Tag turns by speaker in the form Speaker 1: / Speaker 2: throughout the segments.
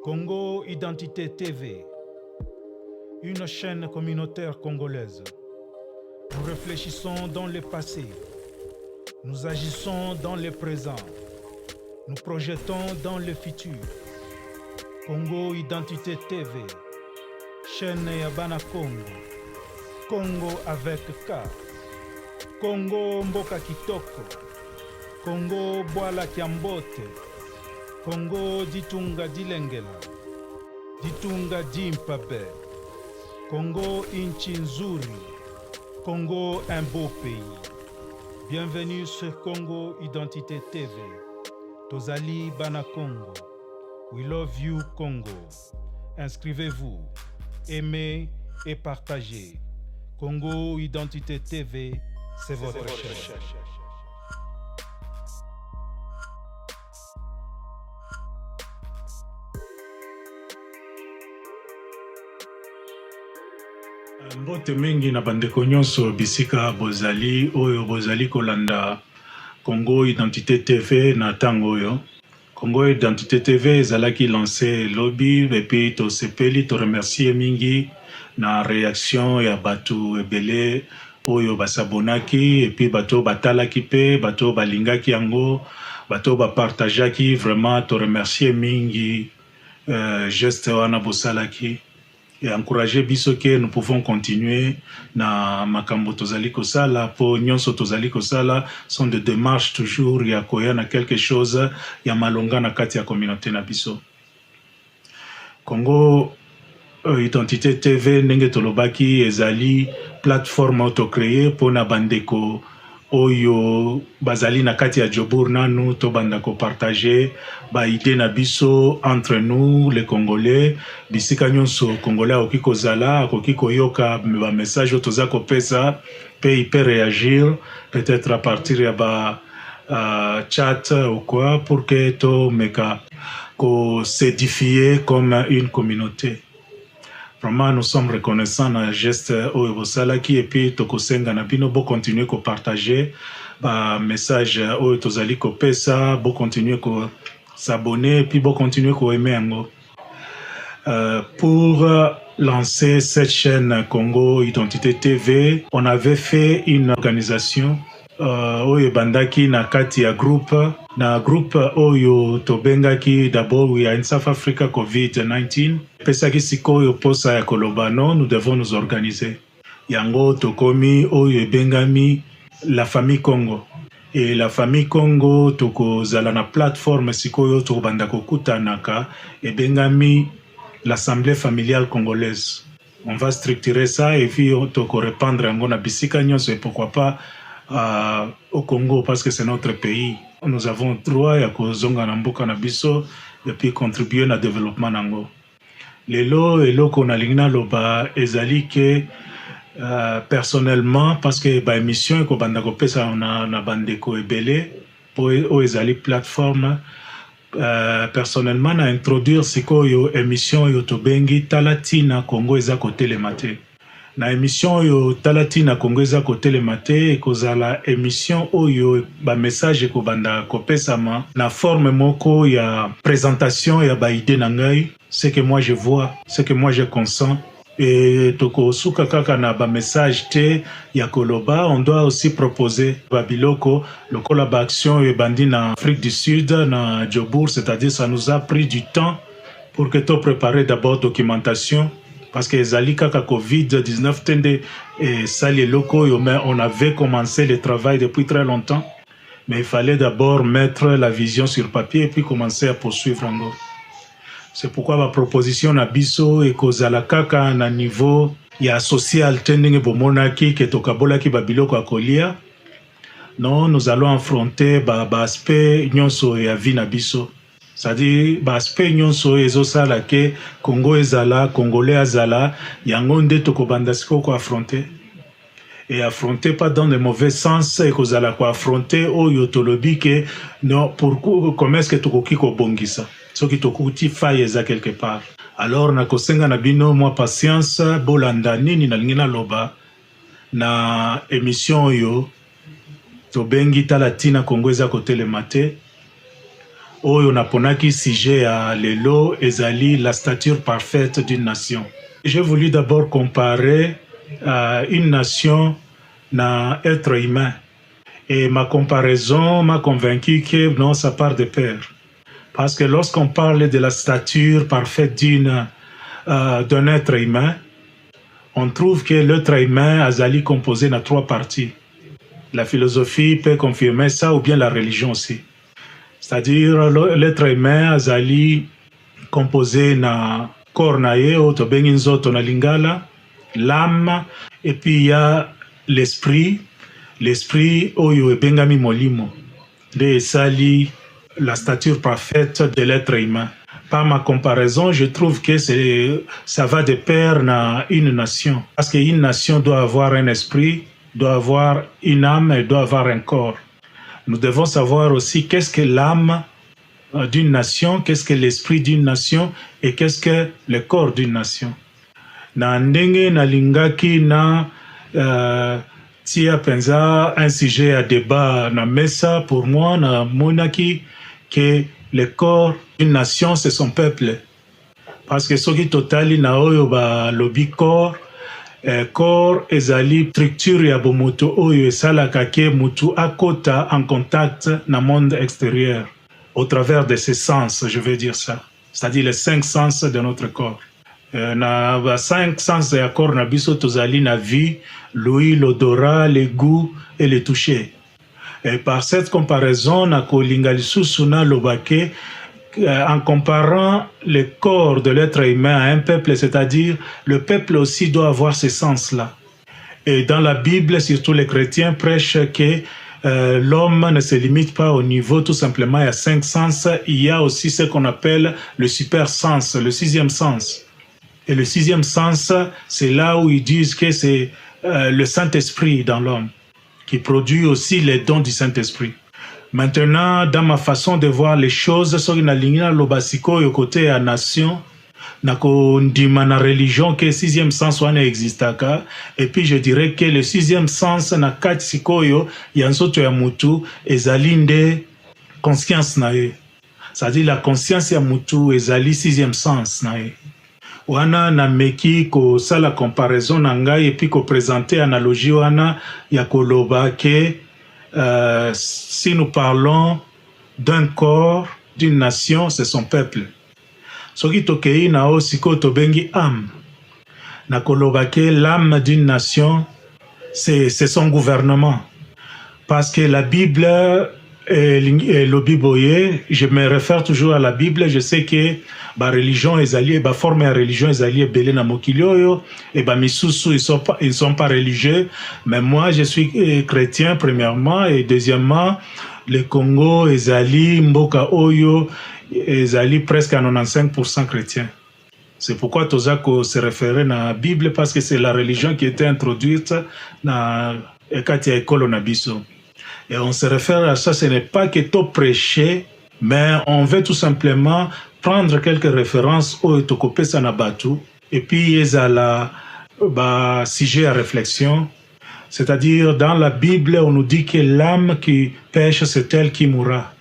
Speaker 1: Congo Identité TV, une chaîne communautaire congolaise. Nous réfléchissons dans le passé, nous agissons dans le présent, nous projetons dans le futur. Congo Identité TV, chaîne Yabana Congo, Congo avec K, Congo Mboka Kitoko, Congo Bwala Kiambote, Congo Ditunga Dilengela, Ditunga Dimpabe, Congo Inchi Nzuri, Congo un beau pays. Bienvenue sur Congo Identité TV. Tozali Bana Congo. We love you Congo. Inscrivez-vous, aimez et partagez. Congo Identité TV, c'est votre chaîne.
Speaker 2: Mbote mingi na bandeko nyonso bisika bozali oyo bozali kolanda Congo Identité TV na tango oyo. Congo Identité TV ezalaki lancé lobby epi to sepeli to remercier mingi na réaction ya batu ebele oyo basabonaki epi bato batalaki pe bato balingaki yango bato bapartageaki vraiment to remercier mingi geste wana bosalaki et encourager biso que nous pouvons continuer na makambo tozali kosala po nyonso tozali kosala sont des démarches toujours ya koya na quelque chose ya malonga na kati ya communauté na biso. Congo Identité TV ndenge tolobaki ezali plateforme auto-créée pour na bandeko oyo bazali na kati ya Djobour nanu to banda ko partager ba idée na biso entre nous les Congolais bisika nyonso Congolais okiko zala okiko yoka ba message toza ko pesa pe il peut réagir peut-être à partir ya ba chat ou quoi pour que to meka ko s'édifier comme une communauté. Vraiment, nous sommes reconnaissants na geste oyo bosalaki et puis tokosenga na bino bo continuer ko partager ba message oyo tozali ko pesa bo continuer ko s'abonner et puis bo continuer ko aimer yango. Pour lancer cette chaîne Congo Identité TV, on avait fait une organisation oyo bandaki na kati ya groupe oyo tobengaki d'abord we are in South Africa COVID-19 pesaki sikoyo posa ya kolobano nous devons nous organiser yango tokomi oyo ebengami la famille Congo et la famille Congo tokozala na plateforme sikoyo tokobanda kokutanaka ebengami l'assemblée familiale congolaise. On va structurer ça et puis toko répandre yango na bisika nyonso et pourquoi pas au Congo parce que c'est notre pays. Nous avons droit à kozonga na mboka na biso et puis contribuer na développement nango. Lelo eloko na lingna loba ezali ke personnellement parce que ba émission ko banda ko pesa na bandeko ebele po o ezali plateforme personnellement na introduire sikoyo émission yo tobengi Talatina Congo eza ko telemate. Na émission yo Talatina Congo eza ko telemate ekozala émission oyo ba message ko banda ko pesama na forme moko ya présentation ya ba idée na ngai, ce que moi je vois, ce que moi je consens et toko suka kaka na ba message te ya koloba. On doit aussi proposer ba biloko lokola ba action e bandi na Afrique du Sud na Djobour, c'est-à-dire ça nous a pris du temps pour que to préparer d'abord documentation parce que ezali kaka COVID-19 tende et sali loko yo mais on avait commencé le travail depuis très longtemps mais il fallait d'abord mettre la vision sur papier et puis commencer à poursuivre en gros. C'est pourquoi ma proposition na biso et kozala kaka na niveau ya social tending bomonaki ke tokabola ki babiloko akolia. Non, nous allons affronter ba aspect nyonso ya vie na biso. C'est-à-dire ba aspect nyonso ezosala ke Congo ezala, Congolais azala, yango nde tokobanda siko ko affronter. Et affronter pas dans le mauvais sens et kozala ko affronter oyo tolobi ke non pourquoi comment est-ce que tokoki ko bongisa. Ce qui tokuti faille quelque part. Alors na kosenga na bino moi patience bolanda nini na lingina loba na émission yo to bengi Talatina Congo eza ko telemate oyo naponaki sujet ya lelo ezali la stature parfaite d'une nation. J'ai voulu d'abord comparer une nation na être humain. Et ma comparaison m'a convaincu que non, ça part de pair. Parce que lorsqu'on parle de la stature parfaite d'un être humain, on trouve que l'être humain azali composé de 3 parties. La philosophie peut confirmer ça, ou bien la religion aussi. C'est-à-dire l'être humain azali composé na corps na ye, to bengi nzoto na lingala, l'âme, et puis il y a l'esprit. L'esprit oyo ebengami molimo nde esali la stature parfaite de l'être humain. Par ma comparaison, je trouve que ça va de pair na une nation. Parce qu'une nation doit avoir un esprit, doit avoir une âme et doit avoir un corps. Nous devons savoir aussi qu'est-ce que l'âme d'une nation, qu'est-ce que l'esprit d'une nation et qu'est-ce que le corps d'une nation. Na ndenge nalingaki na tia penza un sujet à débat na mesa, pour moi na monaki que le corps d'une nation c'est son peuple, parce que soki totali na oyo ba lobi corps ezali structure ya bomoto oyo esalaka ke mutu akota en contact na monde extérieur au travers de ses sens, je veux dire ça, c'est-à-dire les 5 sens de notre corps. Na ba 5 sens ya corps na biso tozali na vue, l'ouïe, l'odorat, le goût et le toucher. Et par cette comparaison, na kolinga lisusu na lobake, en comparant le corps de l'être humain à un peuple, c'est-à-dire le peuple aussi doit avoir ces sens-là. Et dans la Bible, surtout les chrétiens prêchent que l'homme ne se limite pas au niveau tout simplement, il y a 5 sens, il y a aussi ce qu'on appelle le super sens, le 6e sens. Et le 6e sens, c'est là où ils disent que c'est le Saint-Esprit dans l'homme, qui produit aussi les dons du Saint-Esprit. Maintenant, dans ma façon de voir les choses, soki na lingina lobasiko yo côté à nation, na ko ndima na religion que 6e sens wana existaka, et puis je dirais que le 6e sens na kati sikoyo ya nzoto ya mutu ezali nde conscience na ye. C'est-à-dire la conscience ya mutu ezali 6e sens na ye. Wana na meki ko sala comparaison na ngai et puis ko présenter analogie wana ya koloba ke si nous parlons d'un corps, d'une nation, c'est son peuple. Soki tokei na o siko to bengi âme. Na koloba ke l'âme d'une nation, c'est son gouvernement. Parce que la Bible et l'obiboye, je me réfère toujours à la Bible, je sais que ba religion ezali, ba forme ya religion ezali belé na mokili oyo, et ba misusu ils sont pas religieux, mais moi je suis chrétien premièrement, et deuxièmement le Congo ezali mboka oyo ezali presque à 95% chrétien. C'est pourquoi tozako se référer na Bible, parce que c'est la religion qui était introduite na ekati ya ekolo na biso. Et on se réfère à ça, ce n'est pas que tout prêcher, mais on veut tout simplement prendre quelques références au Tokope Sanabatu, et puis il y a sujet à réflexion. C'est-à-dire, dans la Bible, on nous dit que l'âme qui pêche, c'est elle qui mourra.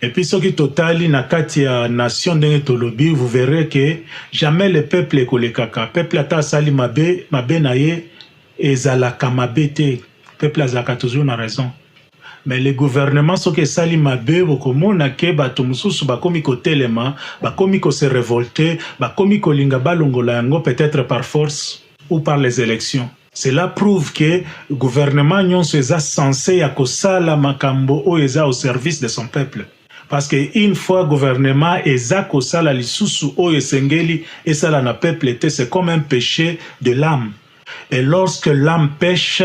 Speaker 2: Et puis, ce qui totali na katia nation de Tolobi, vous verrez que jamais le peuple est collé kaka. Peuple ata sali mabe naye, et zalaka mabete. Peuple azalaka toujours na raison. Mais le gouvernement, ce que sali mabe, bokomona ke bato mususu bakomi ko telema, bakomi ko se révolter, bakomi ko linga balongola yango peut-être par force ou par les élections. Cela prouve que le gouvernement nyonso eza censé ya kosala makambo o eza au service de son peuple. Parce que une fois gouvernement eza kosala lisusu o esengeli esala na peuple, c'est comme un péché de l'âme. Et lorsque l'âme pêche,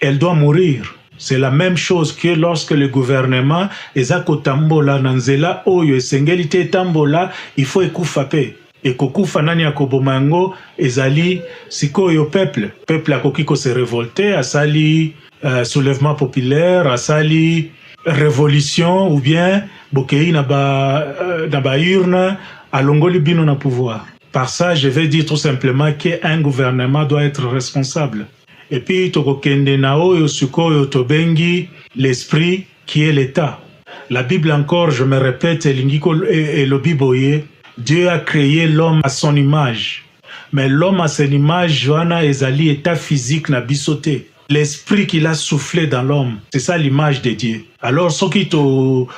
Speaker 2: elle doit mourir. C'est la même chose que lorsque le gouvernement ezako tambola nanzela oyo esengeli te tambola, il faut ekufape. Et kokufa nani akobomango ezali sikoyo peuple. Peuple akoki ko se révolter, asali soulèvement populaire, asali révolution, ou bien bokei na ba urne alongoli bino na pouvoir. Par ça, je vais dire tout simplement qu'un gouvernement doit être responsable. Et puis, tokokende na oyo sukoyo tobengi l'esprit qui est l'État. La Bible encore, je me répète, et le Bible, Dieu a créé l'homme à son image. Mais l'homme à son image, Johanna ezali état physique na bisoté. L'esprit qu'il a soufflé dans l'homme, c'est ça l'image de Dieu. Alors, ce qui to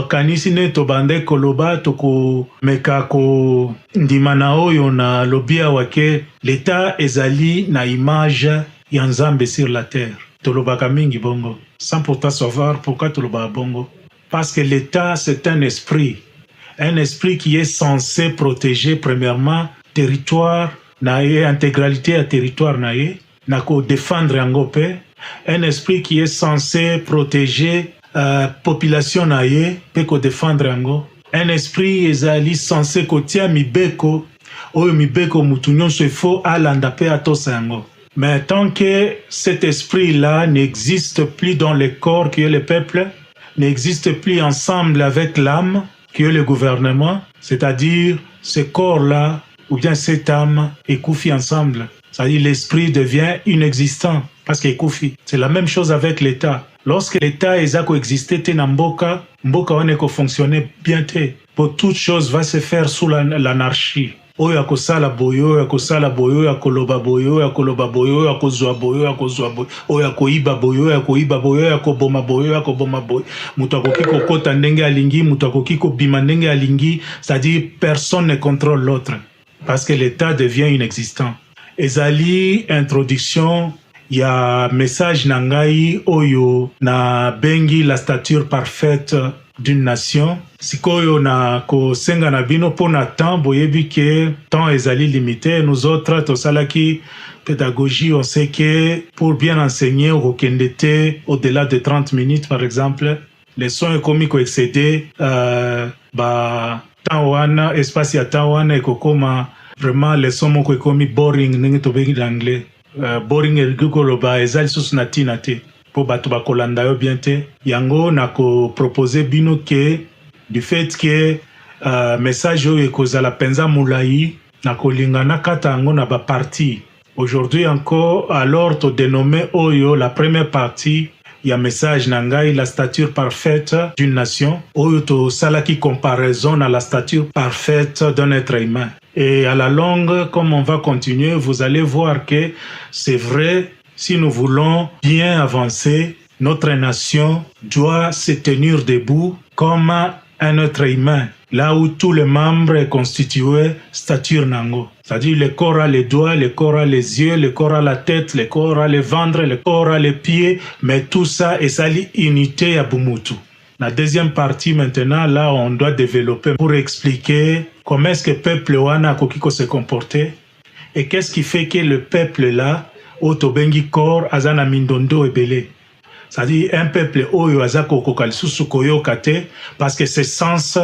Speaker 2: kanisine to bande koloba to ko meka ko ndimana oyo na lobia wake l'état ezali na image ya Nzambe sur la terre. Tolobaka mingi bongo. Sans pourtant savoir pourquoi toloba bongo. Parce que l'état c'est un esprit qui est censé protéger premièrement territoire nae, intégralité à territoire nae. Nako défendre yango pe, un esprit qui est censé protéger population naie pe ko défendre yango, un esprit ezali censé kotia mibeko oyo mibeko mutu nyonso ifo alanda pe atosa yango. Mais tant que cet esprit-là n'existe plus dans le corps qui est le peuple, n'existe plus ensemble avec l'âme qui est le gouvernement, c'est-à-dire ce corps-là ou bien cette âme écoufie ensemble. C'est-à-dire l'esprit devient inexistant parce qu'il est koufi. C'est la même chose avec l'État. Lorsque l'État est coexisté na mboka on est fonctionner bien te. Pour toute chose va se faire sous l'anarchie. Oyo akosala boyo, akosala boyo, akoloba boyo, akoloba boyo, akozwa boyo, akozwa boyo, oyo akoiba boyo, akoiba boyo, akoboma boyo, akoboma boyo. Mutu akoki kokota ndenge alingi, mutu akoki kobima ndenge alingi, c'est-à-dire personne ne contrôle l'autre parce que l'État devient inexistant. Ezali introduction ya message nangai oyo na bengi la stature parfaite d'une nation. Sikoyo na ko senga na bino pona temps boyebi ke temps ezali limité. Nous autres tosalaki pédagogie, on sait que pour bien enseigner au kendete au-delà de 30 minutes par exemple, les sons komi ko excédé ba temps wana espace ya temps wana ekokoma vraiment les sons moko ekomi boring ndenge tobengi l'anglais. Boring elgukoloba ezali susu na tina te po bato bakolanda yo bien te. Yango nako proposer bino ke du fait que message oyo ekozala penza mulai nakolingana kata yango na ba partie. Aujourd'hui encore, alors to dénommer oyo la première partie ya message nangai la stature parfaite d'une nation. Oyo to salaki comparaison à la stature parfaite d'un être humain. Et à la longue, comme on va continuer, vous allez voir que c'est vrai, si nous voulons bien avancer, notre nation doit se tenir debout comme un être humain, là où tous les membres est constitué stature nango. C'est-à-dire le corps a les doigts, le corps a les yeux, le corps a la tête, le corps a le ventre, le corps a les pieds, mais tout ça est sali unité à Bumutu. La deuxième partie maintenant, là, on doit développer pour expliquer comment est-ce que le peuple wana kokiko se comporter et qu'est-ce qui fait que le peuple là, otobengi kor azana mindondo ebele. C'est-à-dire un peuple oyo azako kokalisusu koyokate parce que ses sens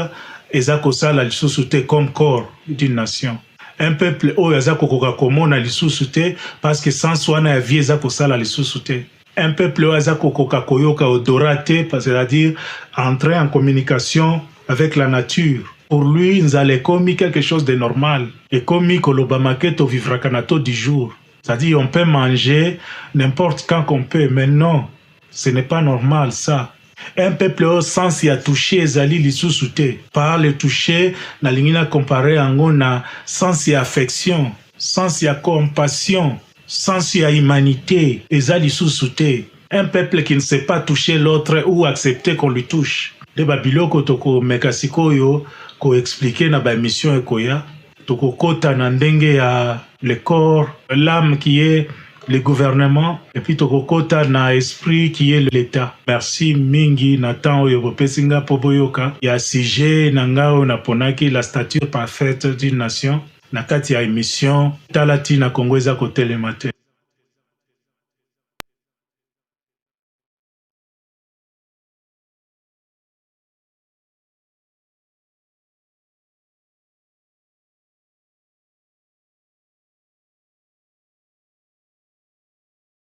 Speaker 2: ezako sala lisusu te comme corps d'une nation. Un peuple oyo azako kokakomona lisusu te parce que sens wana ya vie ezako sala lisusu te. Un peuple azako kokakoyoka odorate, c'est-à-dire entrer en communication avec la nature. Pour lui, nzale komi quelque chose de normal. Et komi kolobamaketo vivrakanato du jour. C'est-à-dire on peut manger n'importe quand qu'on peut, mais non, ce n'est pas normal ça. Un peuple au sens y a touché ezali lisusu te. Par le toucher, na lingina comparé ango na sens y affection, sens y a compassion. Sans y a humanité, ezali sous-souté. Un peuple qui ne sait pas toucher l'autre ou accepter qu'on lui touche. De babiloko toko mekasiko yo ko expliquer na ba mission ekoya toko kota na ndenge ya le corps, l'âme qui est le gouvernement et puis toko kota na esprit qui est l'État. Merci mingi na temps oyo bopesinga poboyoka ya sujet na ngao na ponaki la stature parfaite d'une nation. Na kati ya émission Talati na Kongo eza kotelema te.